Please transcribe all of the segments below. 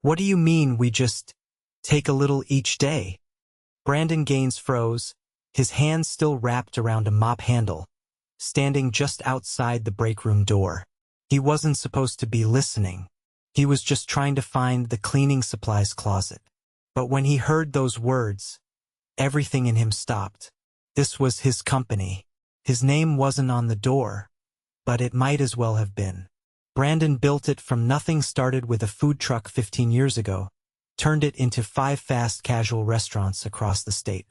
What do you mean we just take a little each day? Brandon Gaines froze, his hands still wrapped around a mop handle, standing just outside the break room door. He wasn't supposed to be listening. He was just trying to find the cleaning supplies closet. But when he heard those words, everything in him stopped. This was his company. His name wasn't on the door, but it might as well have been. Brandon built it from nothing, started with a food truck 15 years ago, turned it into 5 fast casual restaurants across the state.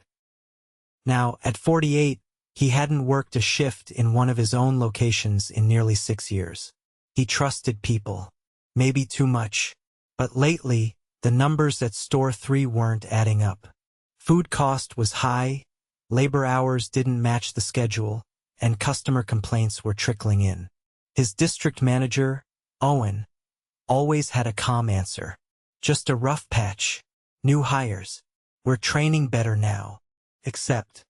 Now, at 48, he hadn't worked a shift in one of his own locations in nearly 6 years. He trusted people. Maybe too much. But lately, the numbers at Store 3 weren't adding up. Food cost was high, labor hours didn't match the schedule, and customer complaints were trickling in. His district manager, Owen, always had a calm answer. Just a rough patch. New hires. We're training better now. Except,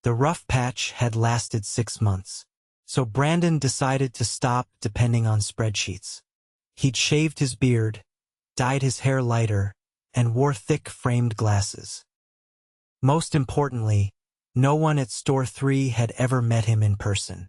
the rough patch had lasted 6 months. So Brandon decided to stop depending on spreadsheets. He'd shaved his beard, dyed his hair lighter, and wore thick framed glasses. Most importantly, no one at Store 3 had ever met him in person.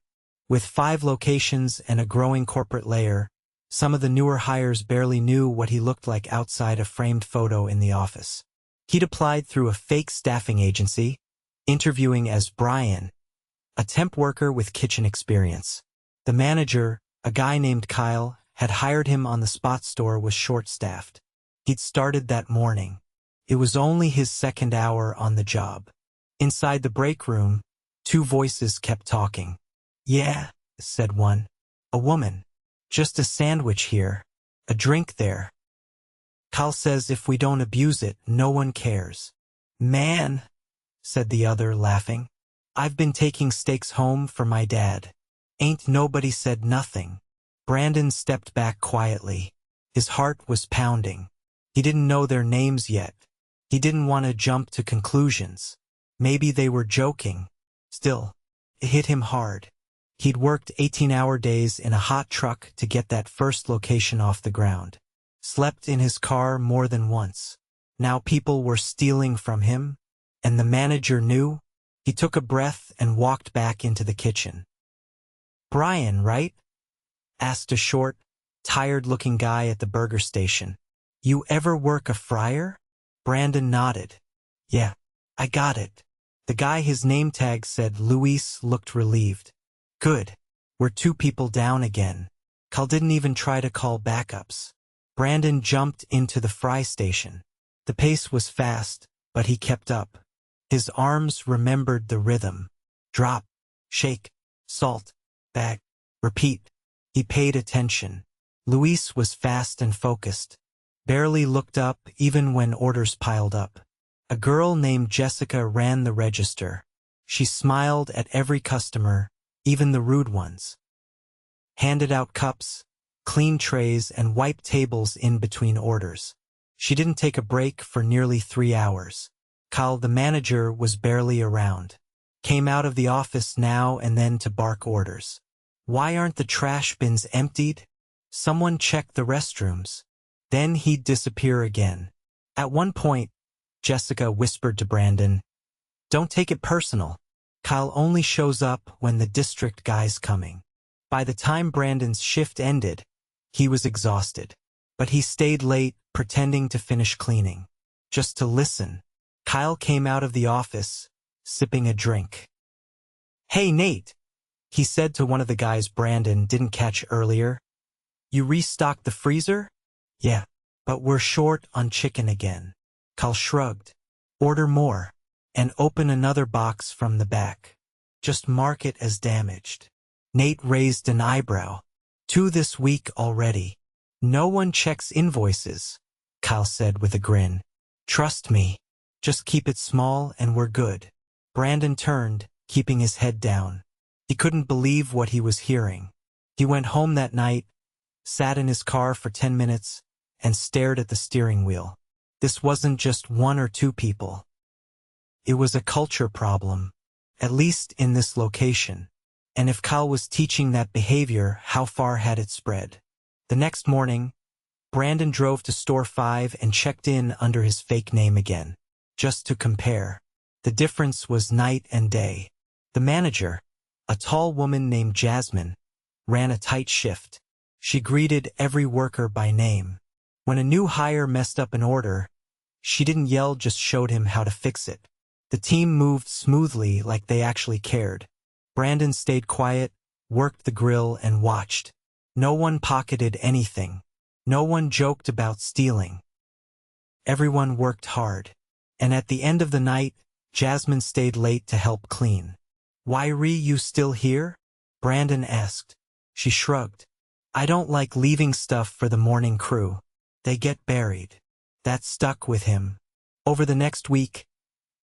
With 5 locations and a growing corporate layer, some of the newer hires barely knew what he looked like outside a framed photo in the office. He'd applied through a fake staffing agency, interviewing as Brian, a temp worker with kitchen experience. The manager, a guy named Kyle, had hired him on the spot. Store was short-staffed. He'd started that morning. It was only his second hour on the job. Inside the break room, 2 voices kept talking. "Yeah," said one. "A woman. Just a sandwich here. A drink there. Kyle says if we don't abuse it, no one cares." "Man," said the other, laughing. "I've been taking steaks home for my dad." Ain't nobody said nothing. Brandon stepped back quietly. His heart was pounding. He didn't know their names yet. He didn't want to jump to conclusions. Maybe they were joking. Still, it hit him hard. He'd worked 18-hour days in a hot truck to get that first location off the ground. Slept in his car more than once. Now people were stealing from him, and the manager knew. He took a breath and walked back into the kitchen. "Brian, right?" asked a short, tired-looking guy at the burger station. "You ever work a fryer?" Brandon nodded. "Yeah, I got it." The guy, his name tag said Luis, looked relieved. "Good. We're 2 people down again." Kyle didn't even try to call backups. Brandon jumped into the fry station. The pace was fast, but he kept up. His arms remembered the rhythm. Drop, shake, salt, bag, repeat. He paid attention. Luis was fast and focused. Barely looked up even when orders piled up. A girl named Jessica ran the register. She smiled at every customer, even the rude ones. Handed out cups, cleaned trays, and wiped tables in between orders. She didn't take a break for nearly 3 hours. Kyle, the manager, was barely around. Came out of the office now and then to bark orders. "Why aren't the trash bins emptied? Someone check the restrooms." Then he'd disappear again. At one point, Jessica whispered to Brandon, "Don't take it personal. Kyle only shows up when the district guy's coming." By the time Brandon's shift ended, he was exhausted. But he stayed late, pretending to finish cleaning. Just to listen. Kyle came out of the office, sipping a drink. "Hey, Nate," he said to one of the guys Brandon didn't catch earlier. "You restocked the freezer?" "Yeah, but we're short on chicken again." Kyle shrugged. "Order more, and open another box from the back. Just mark it as damaged." Nate raised an eyebrow. "2 this week already." "No one checks invoices," Kyle said with a grin. "Trust me. Just keep it small and we're good." Brandon turned, keeping his head down. He couldn't believe what he was hearing. He went home that night, sat in his car for 10 minutes, and stared at the steering wheel. This wasn't just 1 or 2 people. It was a culture problem, at least in this location. And if Kyle was teaching that behavior, how far had it spread? The next morning, Brandon drove to store 5 and checked in under his fake name again, just to compare. The difference was night and day. The manager, a tall woman named Jasmine, ran a tight shift. She greeted every worker by name. When a new hire messed up an order, she didn't yell, just showed him how to fix it. The team moved smoothly like they actually cared. Brandon stayed quiet, worked the grill, and watched. No one pocketed anything. No one joked about stealing. Everyone worked hard. And at the end of the night, Jasmine stayed late to help clean. "Why are you still here?" Brandon asked. She shrugged. "I don't like leaving stuff for the morning crew. They get buried." That stuck with him. Over the next week,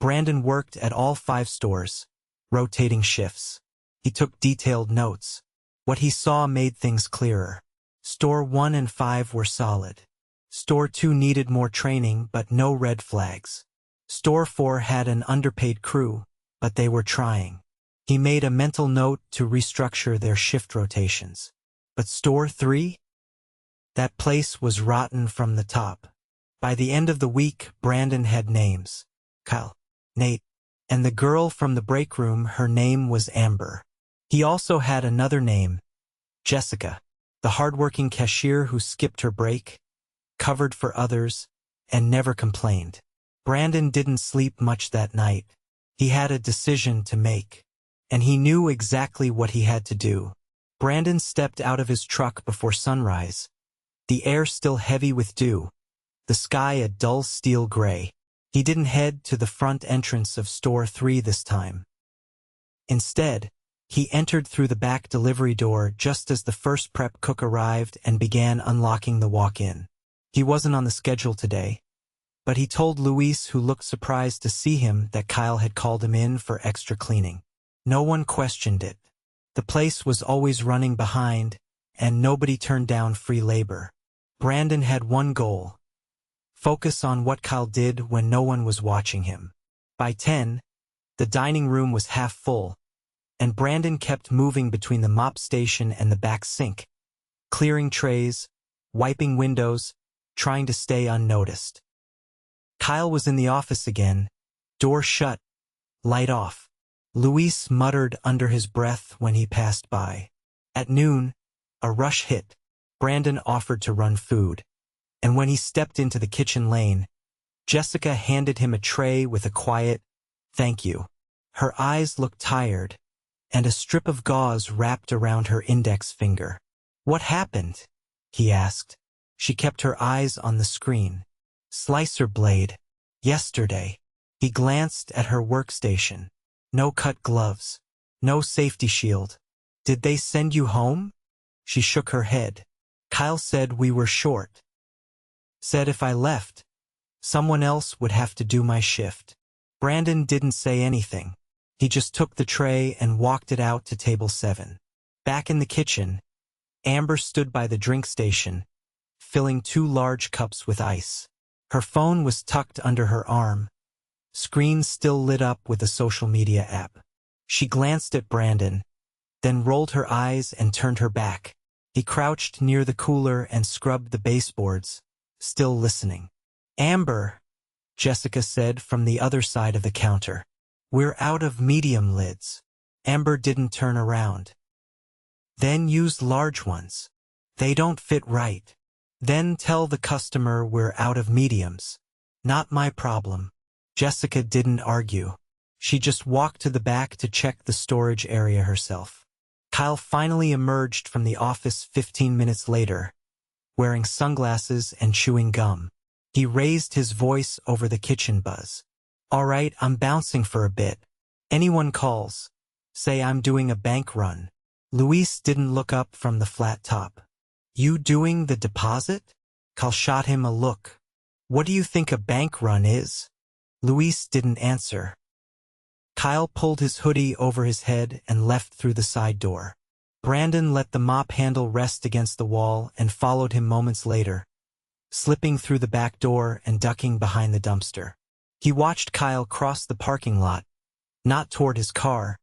Brandon worked at all 5 stores, rotating shifts. He took detailed notes. What he saw made things clearer. Store 1 and 5 were solid. Store 2 needed more training, but no red flags. Store 4 had an underpaid crew, but they were trying. He made a mental note to restructure their shift rotations. But Store 3? That place was rotten from the top. By the end of the week, Brandon had names. Kyle, Nate, and the girl from the break room, her name was Amber. He also had another name, Jessica, the hardworking cashier who skipped her break, covered for others, and never complained. Brandon didn't sleep much that night. He had a decision to make, and he knew exactly what he had to do. Brandon stepped out of his truck before sunrise, the air still heavy with dew, the sky a dull steel gray. He didn't head to the front entrance of Store 3 this time. Instead, he entered through the back delivery door just as the first prep cook arrived and began unlocking the walk-in. He wasn't on the schedule today, but he told Luis, who looked surprised to see him, that Kyle had called him in for extra cleaning. No one questioned it. The place was always running behind, and nobody turned down free labor. Brandon had one goal: focus on what Kyle did when no one was watching him. By 10, the dining room was half full, and Brandon kept moving between the mop station and the back sink, clearing trays, wiping windows, trying to stay unnoticed. Kyle was in the office again, door shut, light off. Luis muttered under his breath when he passed by. At noon, a rush hit. Brandon offered to run food, and when he stepped into the kitchen lane, Jessica handed him a tray with a quiet, "Thank you." Her eyes looked tired, and a strip of gauze wrapped around her index finger. "What happened?" he asked. She kept her eyes on the screen. "Slicer blade. Yesterday." He glanced at her workstation. No cut gloves. No safety shield. "Did they send you home?" She shook her head. "Kyle said we were short. Said if I left, someone else would have to do my shift." Brandon didn't say anything. He just took the tray and walked it out to table 7. Back in the kitchen, Amber stood by the drink station, filling 2 large cups with ice. Her phone was tucked under her arm, screen still lit up with a social media app. She glanced at Brandon, then rolled her eyes and turned her back. He crouched near the cooler and scrubbed the baseboards, still listening. "Amber," Jessica said from the other side of the counter. "We're out of medium lids." Amber didn't turn around. "Then use large ones. They don't fit right. Then tell the customer we're out of mediums." "Not my problem." Jessica didn't argue. She just walked to the back to check the storage area herself. Kyle finally emerged from the office 15 minutes later, wearing sunglasses and chewing gum. He raised his voice over the kitchen buzz. "All right, I'm bouncing for a bit. Anyone calls, say I'm doing a bank run." Luis didn't look up from the flat top. "You doing the deposit?" Kyle shot him a look. "What do you think a bank run is?" Luis didn't answer. Kyle pulled his hoodie over his head and left through the side door. Brandon let the mop handle rest against the wall and followed him moments later, slipping through the back door and ducking behind the dumpster. He watched Kyle cross the parking lot, not toward his car,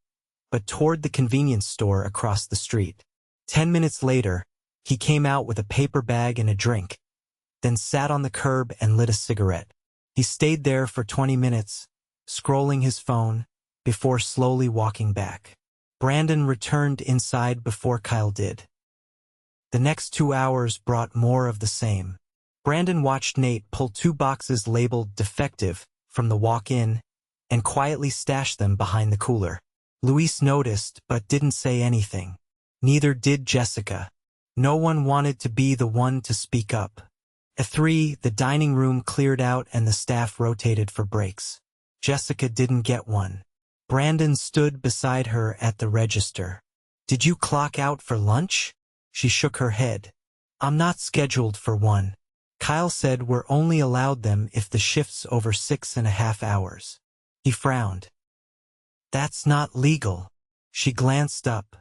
but toward the convenience store across the street. 10 minutes later, he came out with a paper bag and a drink, then sat on the curb and lit a cigarette. He stayed there for 20 minutes, scrolling his phone, before slowly walking back. Brandon returned inside before Kyle did. The next 2 hours brought more of the same. Brandon watched Nate pull 2 boxes labeled defective from the walk-in and quietly stash them behind the cooler. Luis noticed but didn't say anything. Neither did Jessica. No one wanted to be the one to speak up. At 3, the dining room cleared out and the staff rotated for breaks. Jessica didn't get one. Brandon stood beside her at the register. "Did you clock out for lunch?" She shook her head. "I'm not scheduled for one. Kyle said we're only allowed them if the shift's over 6.5 hours. He frowned. "That's not legal." She glanced up.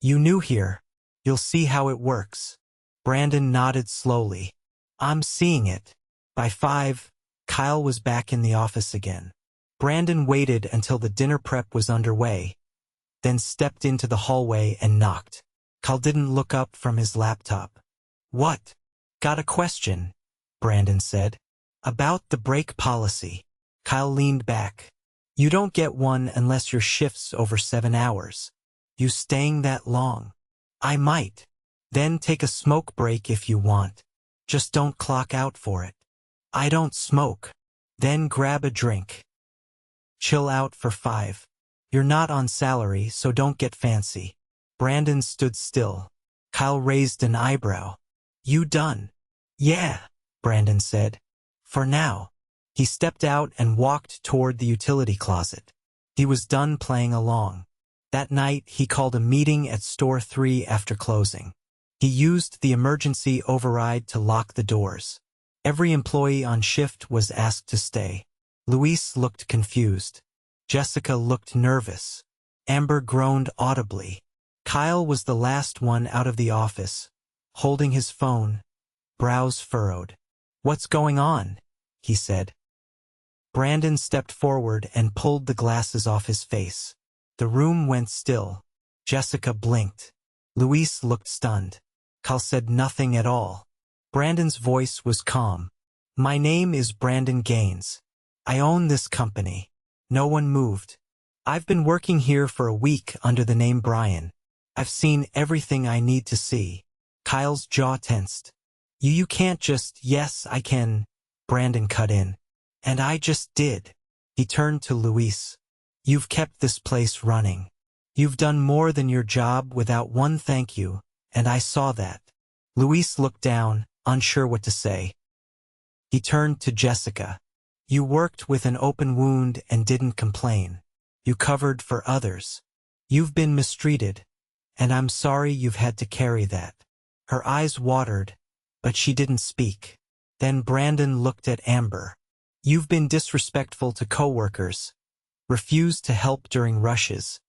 "You new here. You'll see how it works." Brandon nodded slowly. "I'm seeing it." By 5, Kyle was back in the office again. Brandon waited until the dinner prep was underway, then stepped into the hallway and knocked. Kyle didn't look up from his laptop. "What?" "Got a question," Brandon said. "About the break policy." Kyle leaned back. "You don't get one unless your shift's over 7 hours. You staying that long?" "I might. Then take a smoke break if you want. Just don't clock out for it." "I don't smoke." "Then grab a drink. Chill out for 5. You're not on salary, so don't get fancy." Brandon stood still. Kyle raised an eyebrow. "You done?" "Yeah," Brandon said. "For now." He stepped out and walked toward the utility closet. He was done playing along. That night, he called a meeting at Store 3 after closing. He used the emergency override to lock the doors. Every employee on shift was asked to stay. Luis looked confused. Jessica looked nervous. Amber groaned audibly. Kyle was the last one out of the office, holding his phone, brows furrowed. "What's going on?" he said. Brandon stepped forward and pulled the glasses off his face. The room went still. Jessica blinked. Luis looked stunned. Kyle said nothing at all. Brandon's voice was calm. "My name is Brandon Gaines. I own this company." No one moved. "I've been working here for a week under the name Brian. I've seen everything I need to see." Kyle's jaw tensed. You can't just, "Yes, I can," Brandon cut in. "And I just did." He turned to Luis. "You've kept this place running. You've done more than your job without one thank you, and I saw that." Luis looked down, unsure what to say. He turned to Jessica. "You worked with an open wound and didn't complain. You covered for others. You've been mistreated, and I'm sorry you've had to carry that." Her eyes watered, but she didn't speak. Then Brandon looked at Amber. "You've been disrespectful to coworkers, refused to help during rushes,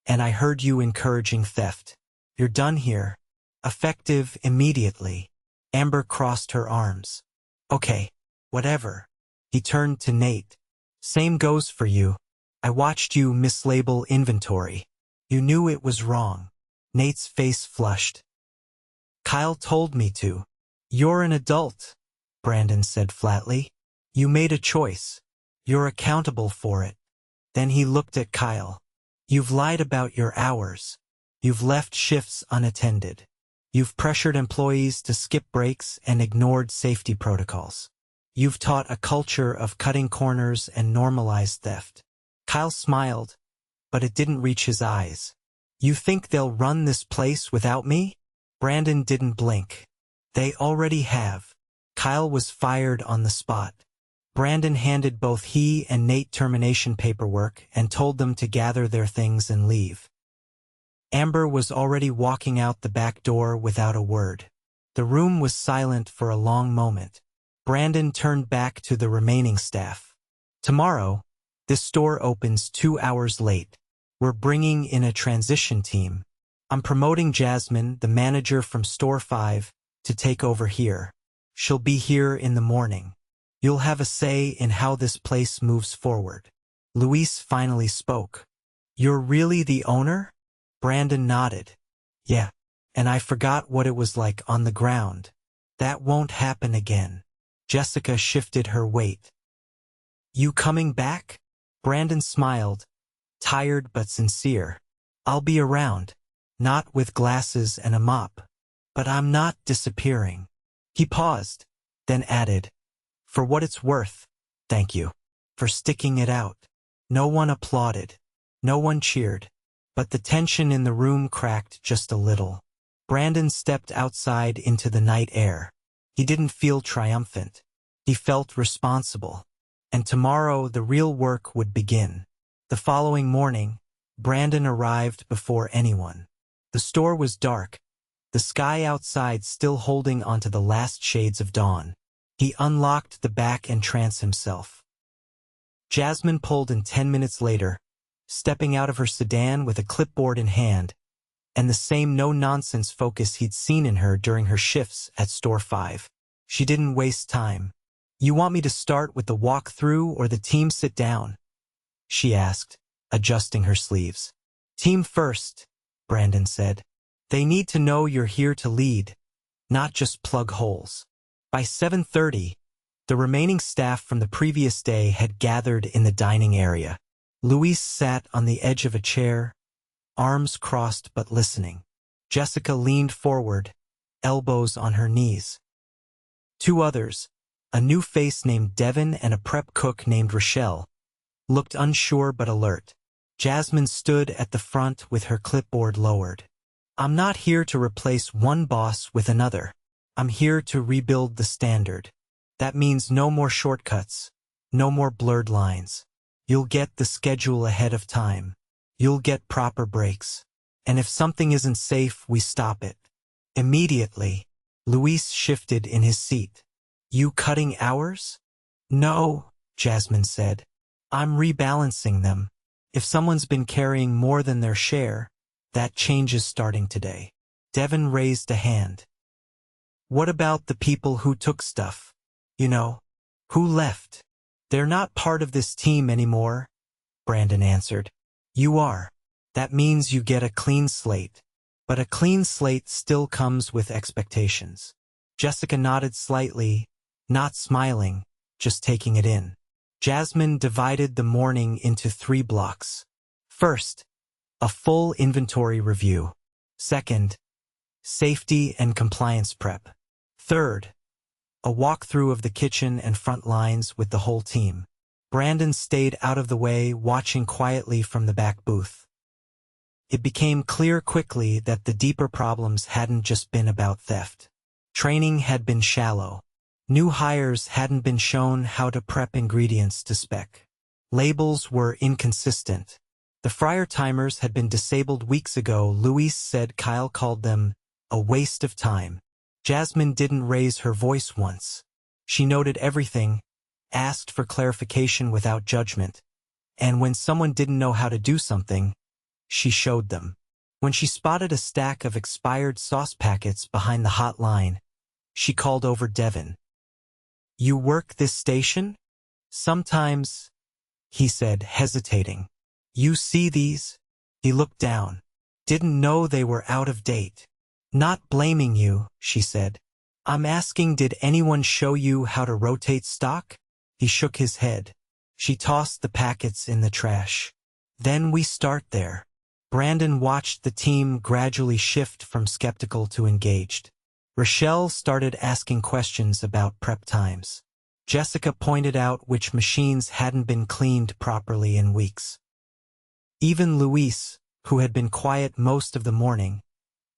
and I heard you encouraging theft. You're done here. Effective immediately." Amber crossed her arms. "Okay, whatever." He turned to Nate. "Same goes for you. I watched you mislabel inventory. You knew it was wrong." Nate's face flushed. "Kyle told me to." "You're an adult," Brandon said flatly. "You made a choice. You're accountable for it." Then he looked at Kyle. "You've lied about your hours. You've left shifts unattended. You've pressured employees to skip breaks and ignored safety protocols. You've taught a culture of cutting corners and normalized theft." Kyle smiled, but it didn't reach his eyes. "You think they'll run this place without me?" Brandon didn't blink. "They already have." Kyle was fired on the spot. Brandon handed both he and Nate termination paperwork and told them to gather their things and leave. Amber was already walking out the back door without a word. The room was silent for a long moment. Brandon turned back to the remaining staff. "Tomorrow, this store opens 2 hours late. We're bringing in a transition team. I'm promoting Jasmine, the manager from Store 5, to take over here. She'll be here in the morning. You'll have a say in how this place moves forward." Luis finally spoke. "You're really the owner?" Brandon nodded. "Yeah, and I forgot what it was like on the ground. That won't happen again." Jessica shifted her weight. You coming back? Brandon smiled, tired but sincere. I'll be around, not with glasses and a mop, but I'm not disappearing. He paused, then added, for what it's worth, thank you for sticking it out. No one applauded, no one cheered, but the tension in the room cracked just a little. Brandon stepped outside into the night air. He didn't feel triumphant. He felt responsible. And tomorrow the real work would begin. The following morning, Brandon arrived before anyone. The store was dark, the sky outside still holding onto the last shades of dawn. He unlocked the back entrance himself. Jasmine pulled in 10 minutes later, stepping out of her sedan with a clipboard in hand, and the same no-nonsense focus he'd seen in her during her shifts at Store 5. She didn't waste time. You want me to start with the walkthrough or the team sit down? She asked, adjusting her sleeves. Team first, Brandon said. They need to know you're here to lead, not just plug holes. By 7:30, the remaining staff from the previous day had gathered in the dining area. Luis sat on the edge of a chair, arms crossed but listening. Jessica leaned forward, elbows on her knees. Two others, a new face named Devin and a prep cook named Rochelle, looked unsure but alert. Jasmine stood at the front with her clipboard lowered. I'm not here to replace one boss with another. I'm here to rebuild the standard. That means no more shortcuts, no more blurred lines. You'll get the schedule ahead of time. You'll get proper breaks. And if something isn't safe, we stop it. Immediately, Luis shifted in his seat. You cutting hours? No, Jasmine said. I'm rebalancing them. If someone's been carrying more than their share, that change is starting today. Devin raised a hand. What about the people who took stuff? You know, who left? They're not part of this team anymore, Brandon answered. You are. That means you get a clean slate. But a clean slate still comes with expectations. Jessica nodded slightly, not smiling, just taking it in. Jasmine divided the morning into 3 blocks. First, a full inventory review. Second, safety and compliance prep. Third, a walkthrough of the kitchen and front lines with the whole team. Brandon stayed out of the way, watching quietly from the back booth. It became clear quickly that the deeper problems hadn't just been about theft. Training had been shallow. New hires hadn't been shown how to prep ingredients to spec. Labels were inconsistent. The fryer timers had been disabled weeks ago. Luis said Kyle called them a waste of time. Jasmine didn't raise her voice once. She noted everything, asked for clarification without judgment, and when someone didn't know how to do something, she showed them. When she spotted a stack of expired sauce packets behind the hot line, she called over Devin. You work this station? Sometimes, he said, hesitating. You see these? He looked down. Didn't know they were out of date. Not blaming you, she said. I'm asking, did anyone show you how to rotate stock? He shook his head. She tossed the packets in the trash. Then we start there. Brandon watched the team gradually shift from skeptical to engaged. Rochelle started asking questions about prep times. Jessica pointed out which machines hadn't been cleaned properly in weeks. Even Luis, who had been quiet most of the morning,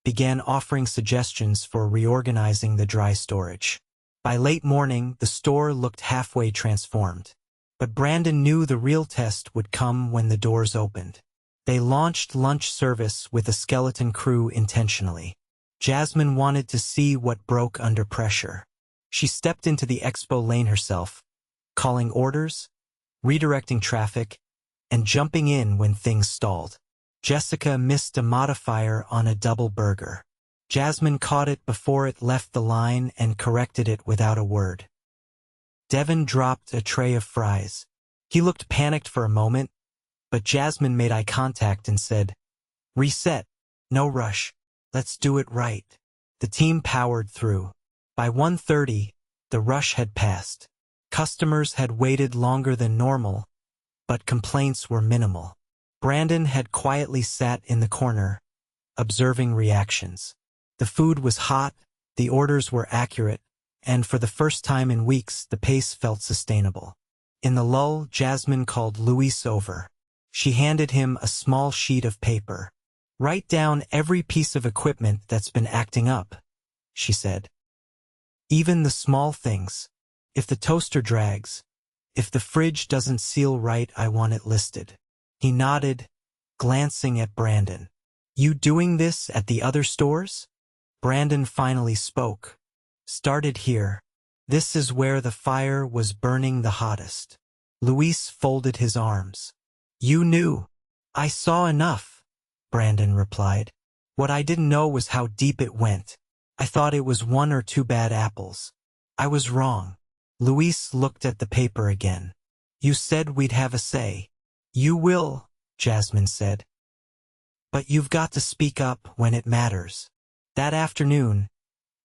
began offering suggestions for reorganizing the dry storage. By late morning, the store looked halfway transformed. But Brandon knew the real test would come when the doors opened. They launched lunch service with a skeleton crew intentionally. Jasmine wanted to see what broke under pressure. She stepped into the expo lane herself, calling orders, redirecting traffic, and jumping in when things stalled. Jessica missed a modifier on a double burger. Jasmine caught it before it left the line and corrected it without a word. Devin dropped a tray of fries. He looked panicked for a moment, but Jasmine made eye contact and said, Reset, no rush, let's do it right. The team powered through. By 1:30, The rush had passed. Customers had waited longer than normal, but complaints were minimal. Brandon had quietly sat in the corner, observing reactions. The food was hot, the orders were accurate, and for the first time in weeks the pace felt sustainable. In the lull, Jasmine called Luis over. She handed him a small sheet of paper. "Write down every piece of equipment that's been acting up," she said. "Even the small things. If the toaster drags, if the fridge doesn't seal right, I want it listed." He nodded, glancing at Brandon. "You doing this at the other stores?" Brandon finally spoke. "Started here. This is where the fire was burning the hottest." Luis folded his arms. "You knew." "I saw enough," Brandon replied. "What I didn't know was how deep it went. I thought it was one or two bad apples. I was wrong." Luis looked at the paper again. "You said we'd have a say." "You will," Jasmine said. "But you've got to speak up when it matters." That afternoon,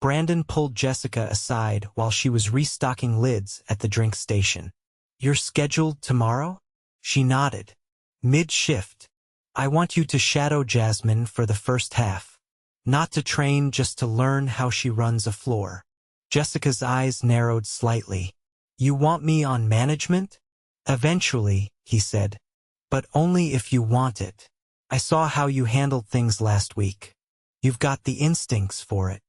Brandon pulled Jessica aside while she was restocking lids at the drink station. "You're scheduled tomorrow?" She nodded. "Mid-shift. I want you to shadow Jasmine for the first half. Not to train, just to learn how she runs a floor." Jessica's eyes narrowed slightly. "You want me on management?" "Eventually," he said. "But only if you want it. I saw how you handled things last week. You've got the instincts for it."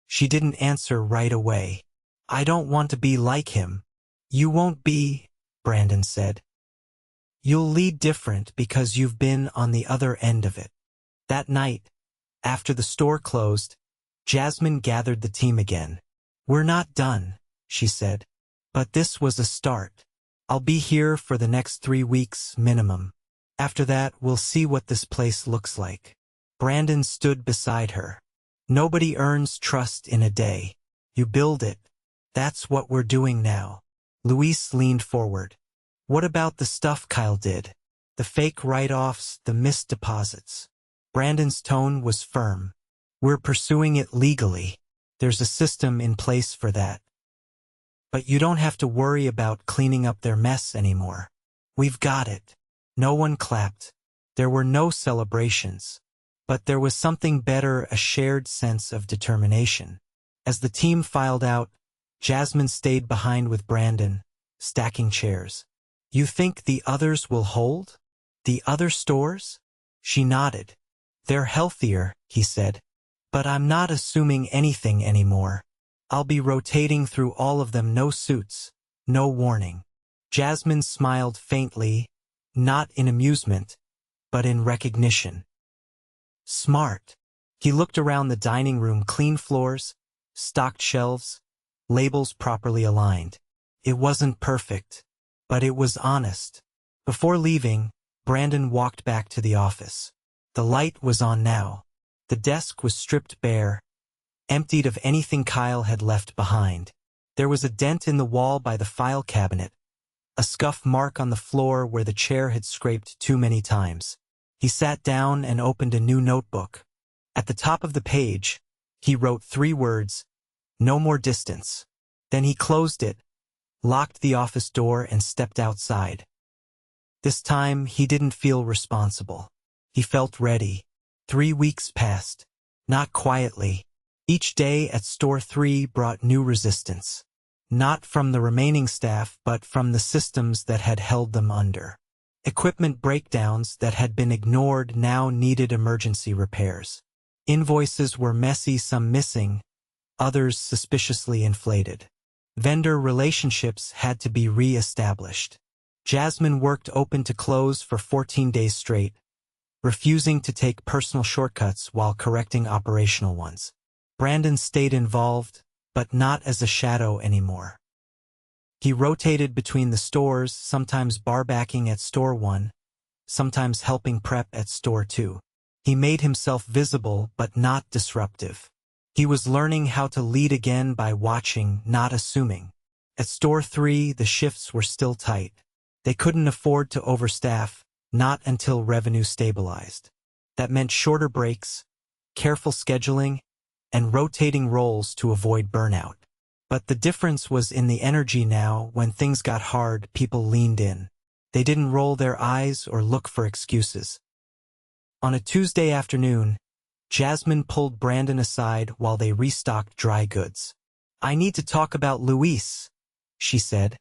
She didn't answer right away. "I don't want to be like him." "You won't be," Brandon said. "You'll lead different because you've been on the other end of it." That night, after the store closed, Jasmine gathered the team again. "We're not done," she said. "But this was a start. I'll be here for the next 3 weeks minimum. After that, we'll see what this place looks like." Brandon stood beside her. "Nobody earns trust in a day. You build it. That's what we're doing now." Luis leaned forward. "What about the stuff Kyle did? The fake write-offs, the missed deposits?" Brandon's tone was firm. "We're pursuing it legally. There's a system in place for that. But you don't have to worry about cleaning up their mess anymore. We've got it." No one clapped. There were no celebrations. But there was something better, a shared sense of determination. As the team filed out, Jasmine stayed behind with Brandon, stacking chairs. "You think the others will hold? The other stores?" She nodded. "They're healthier," he said. "But I'm not assuming anything anymore. I'll be rotating through all of them, no suits, no warning." Jasmine smiled faintly, not in amusement, but in recognition. "Smart." He looked around the dining room, clean floors, stocked shelves, labels properly aligned. It wasn't perfect, but it was honest. Before leaving, Brandon walked back to the office. The light was on now. The desk was stripped bare, emptied of anything Kyle had left behind. There was a dent in the wall by the file cabinet, a scuff mark on the floor where the chair had scraped too many times. He sat down and opened a new notebook. At the top of the page, he wrote 3 words, "No more distance." Then he closed it, locked the office door, and stepped outside. This time, he didn't feel responsible. He felt ready. 3 weeks passed. Not quietly. Each day at Store 3 brought new resistance. Not from the remaining staff, but from the systems that had held them under. Equipment breakdowns that had been ignored now needed emergency repairs. Invoices were messy, some missing, others suspiciously inflated. Vendor relationships had to be re-established. Jasmine worked open to close for 14 days straight, refusing to take personal shortcuts while correcting operational ones. Brandon stayed involved, but not as a shadow anymore. He rotated between the stores, sometimes barbacking at Store 1, sometimes helping prep at Store 2. He made himself visible but not disruptive. He was learning how to lead again by watching, not assuming. At Store 3, the shifts were still tight. They couldn't afford to overstaff, not until revenue stabilized. That meant shorter breaks, careful scheduling, and rotating roles to avoid burnout. But the difference was in the energy now. When things got hard, people leaned in. They didn't roll their eyes or look for excuses. On a Tuesday afternoon, Jasmine pulled Brandon aside while they restocked dry goods. "I need to talk about Luis," she said,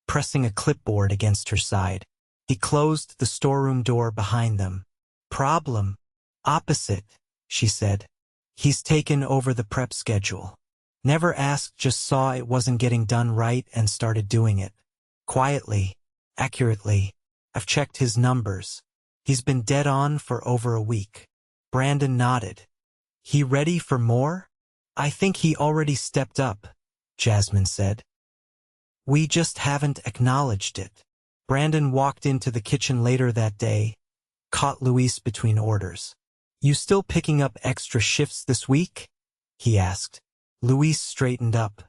pressing a clipboard against her side. He closed the storeroom door behind them. "Problem? Opposite," she said. "He's taken over the prep schedule. Never asked, just saw it wasn't getting done right and started doing it. Quietly, accurately. I've checked his numbers. He's been dead on for over a week." Brandon nodded. "He ready for more?" "I think he already stepped up," Jasmine said. "We just haven't acknowledged it." Brandon walked into the kitchen later that day, caught Luis between orders. "You still picking up extra shifts this week?" he asked. Luis straightened up.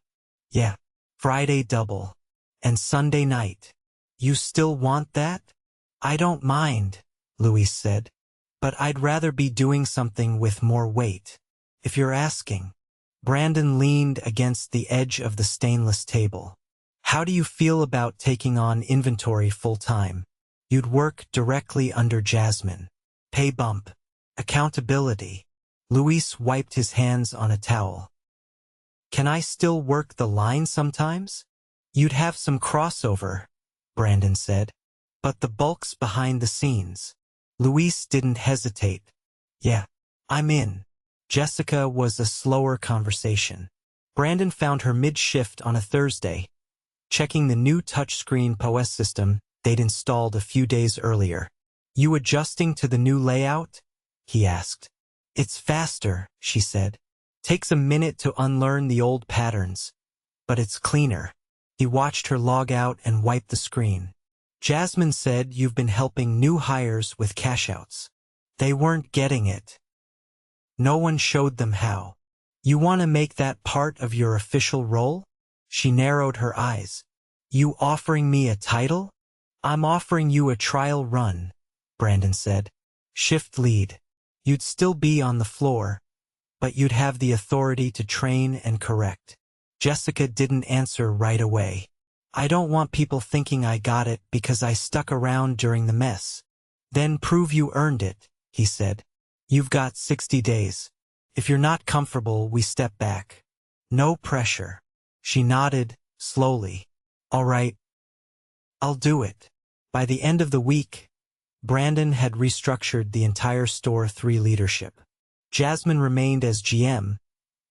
"Yeah, Friday double. And Sunday night. You still want that?" "I don't mind," Luis said. "But I'd rather be doing something with more weight, if you're asking." Brandon leaned against the edge of the stainless table. "How do you feel about taking on inventory full-time? You'd work directly under Jasmine. Pay bump. Accountability." Luis wiped his hands on a towel. "Can I still work the line sometimes?" "You'd have some crossover," Brandon said. "But the bulk's behind the scenes." Luis didn't hesitate. "Yeah, I'm in." Jessica was a slower conversation. Brandon found her mid-shift on a Thursday, checking the new touchscreen POS system they'd installed a few days earlier. "You adjusting to the new layout?" he asked. "It's faster," she said. "Takes a minute to unlearn the old patterns, but it's cleaner." He watched her log out and wipe the screen. "Jasmine said you've been helping new hires with cashouts. They weren't getting it. No one showed them how. You want to make that part of your official role?" She narrowed her eyes. "You offering me a title?" "I'm offering you a trial run," Brandon said. "Shift lead. You'd still be on the floor, but you'd have the authority to train and correct." Jessica didn't answer right away. "I don't want people thinking I got it because I stuck around during the mess." "Then prove you earned it," he said. "You've got 60 days. If you're not comfortable, we step back. No pressure." She nodded, slowly. "All right. I'll do it." By the end of the week, Brandon had restructured the entire Store 3 leadership. Jasmine remained as GM,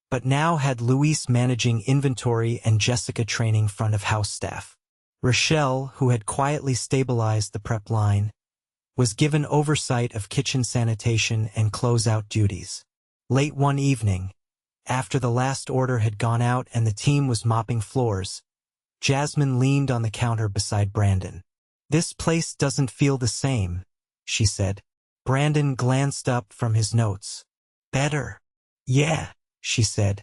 but now had Luis managing inventory and Jessica training front-of-house staff. Rochelle, who had quietly stabilized the prep line, was given oversight of kitchen sanitation and closeout duties. Late one evening, after the last order had gone out and the team was mopping floors, Jasmine leaned on the counter beside Brandon. "This place doesn't feel the same," she said. Brandon glanced up from his notes. "Better." "Yeah," she said,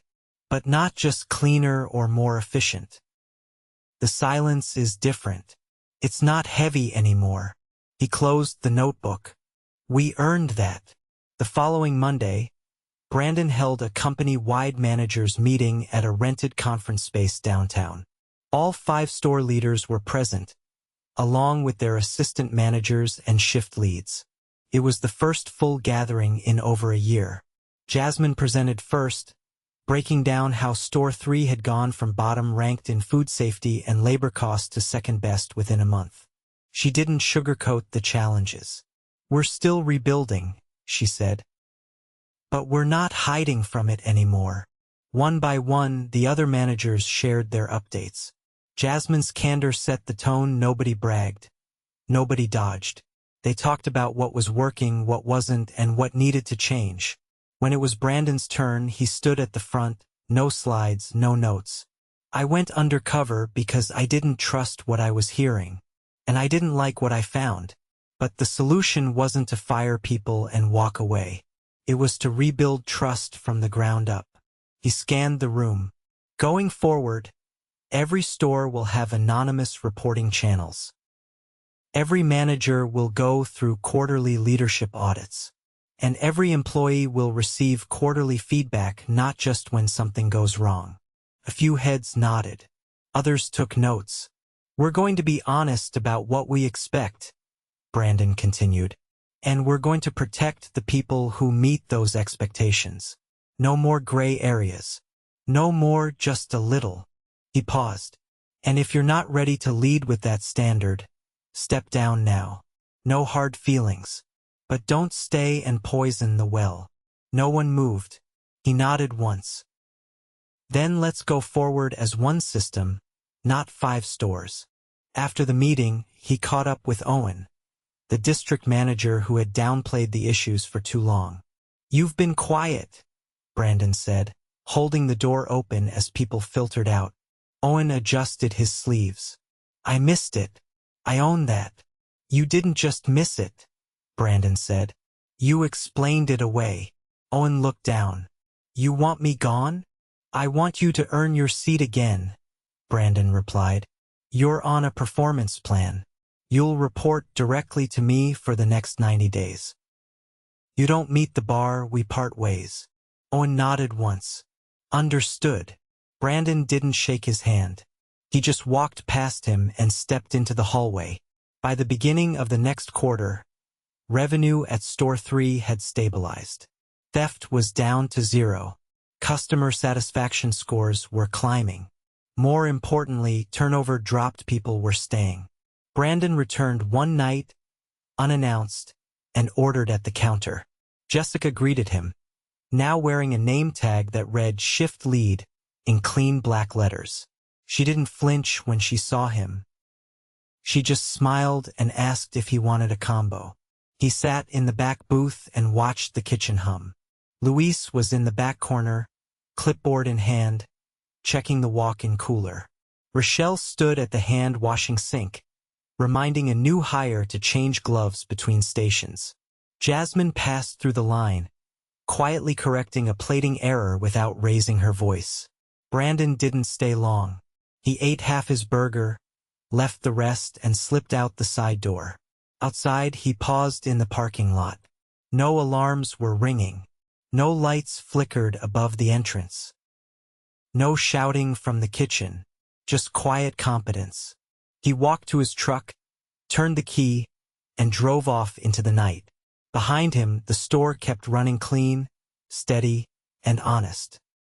"but not just cleaner or more efficient. The silence is different. It's not heavy anymore." He closed the notebook. "We earned that." The following Monday, Brandon held a company-wide managers' meeting at a rented conference space downtown. All 5 store leaders were present, along with their assistant managers and shift leads. It was the first full gathering in over a year. Jasmine presented first, breaking down how Store 3 had gone from bottom ranked in food safety and labor costs to second best within a month. She didn't sugarcoat the challenges. "We're still rebuilding," she said. "But we're not hiding from it anymore." One by one, the other managers shared their updates. Jasmine's candor set the tone. Nobody bragged. Nobody dodged. They talked about what was working, what wasn't, and what needed to change. When it was Brandon's turn, he stood at the front, no slides, no notes. "I went undercover because I didn't trust what I was hearing, and I didn't like what I found. But the solution wasn't to fire people and walk away. It was to rebuild trust from the ground up." He scanned the room. "Going forward, every store will have anonymous reporting channels. Every manager will go through quarterly leadership audits. And every employee will receive quarterly feedback, not just when something goes wrong." A few heads nodded. Others took notes. "We're going to be honest about what we expect," Brandon continued. "And we're going to protect the people who meet those expectations. No more gray areas. No more just a little." He paused. "And if you're not ready to lead with that standard, step down now. No hard feelings. But don't stay and poison the well." No one moved. He nodded once. "Then let's go forward as one system, not 5 stores." After the meeting, he caught up with Owen, the district manager who had downplayed the issues for too long. "You've been quiet," Brandon said, holding the door open as people filtered out. Owen adjusted his sleeves. "I missed it. I own that." "You didn't just miss it," Brandon said. "You explained it away." Owen looked down. "You want me gone?" "I want you to earn your seat again," Brandon replied. "You're on a performance plan. You'll report directly to me for the next 90 days. You don't meet the bar, we part ways." Owen nodded once. "Understood." Brandon didn't shake his hand. He just walked past him and stepped into the hallway. By the beginning of the next quarter, revenue at Store 3 had stabilized. Theft was down to 0. Customer satisfaction scores were climbing. More importantly, turnover dropped, people were staying. Brandon returned one night, unannounced, and ordered at the counter. Jessica greeted him, now wearing a name tag that read Shift Lead in clean black letters. She didn't flinch when she saw him. She just smiled and asked if he wanted a combo. He sat in the back booth and watched the kitchen hum. Luis was in the back corner, clipboard in hand, checking the walk-in cooler. Rochelle stood at the hand-washing sink, reminding a new hire to change gloves between stations. Jasmine passed through the line, quietly correcting a plating error without raising her voice. Brandon didn't stay long. He ate half his burger, left the rest, and slipped out the side door. Outside, he paused in the parking lot. No alarms were ringing. No lights flickered above the entrance. No shouting from the kitchen, just quiet competence. He walked to his truck, turned the key, and drove off into the night. Behind him, the store kept running clean, steady, and honest.